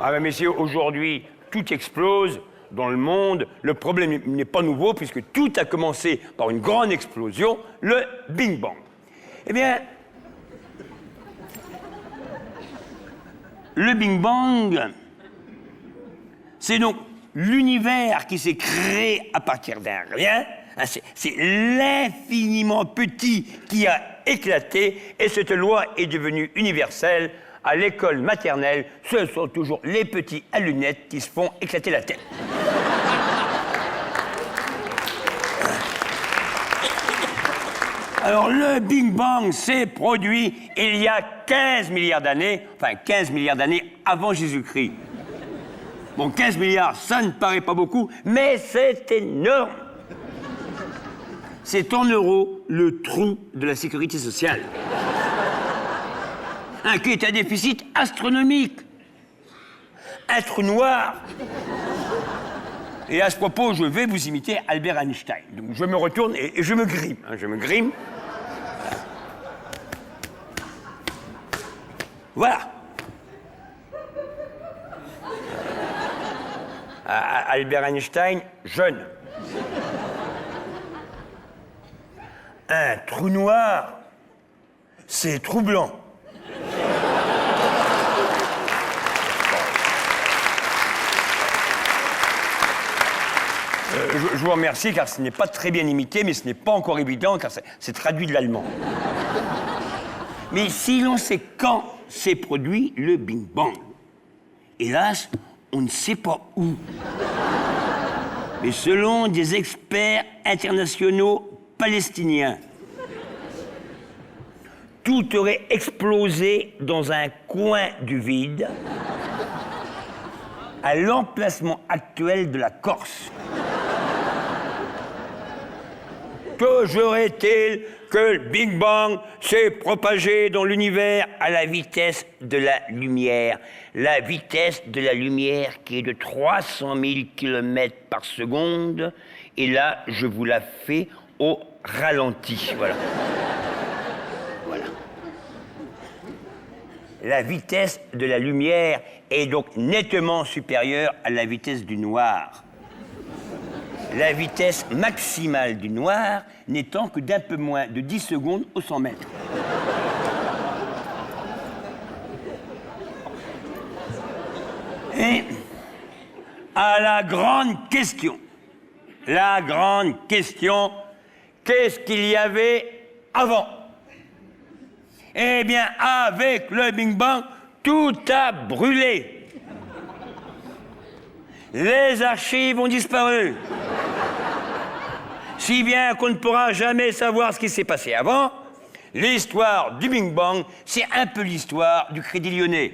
Ah ben messieurs, aujourd'hui, tout explose dans le monde. Le problème n'est pas nouveau puisque tout a commencé par une grande explosion, le Big Bang. Eh bien, le Big Bang, c'est donc l'univers qui s'est créé à partir d'un rien. C'est l'infiniment petit qui a éclaté et cette loi est devenue universelle. À l'école maternelle, ce sont toujours les petits à lunettes qui se font éclater la tête. Alors, le Big Bang s'est produit il y a 15 milliards d'années, enfin 15 milliards d'années avant Jésus-Christ. Bon, 15 milliards, ça ne paraît pas beaucoup, mais c'est énorme. C'est en euros le trou de la sécurité sociale. Qui est un déficit astronomique. Un trou noir. Et à ce propos, je vais vous imiter Albert Einstein. Donc je me retourne et je me grime. Je me grime. Voilà. Albert Einstein, jeune. Un trou noir, c'est troublant. Je vous remercie car ce n'est pas très bien imité, mais ce n'est pas encore évident car c'est traduit de l'allemand. Mais si l'on sait quand s'est produit le Big Bang, hélas, on ne sait pas où. Mais selon des experts internationaux palestiniens, tout aurait explosé dans un coin du vide à l'emplacement actuel de la Corse. Toujours est-il que le Big Bang s'est propagé dans l'univers à la vitesse de la lumière. La vitesse de la lumière qui est de 300 000 km par seconde. Et là, je vous la fais au ralenti. Voilà. Voilà. La vitesse de la lumière est donc nettement supérieure à la vitesse du noir. La vitesse maximale du noir n'étant que d'un peu moins de 10 secondes au 100 mètres. Et à la grande question, qu'est-ce qu'il y avait avant? Eh bien, avec le Big Bang, tout a brûlé. Les archives ont disparu. Si bien qu'on ne pourra jamais savoir ce qui s'est passé avant. L'histoire du Big Bang, c'est un peu l'histoire du Crédit Lyonnais.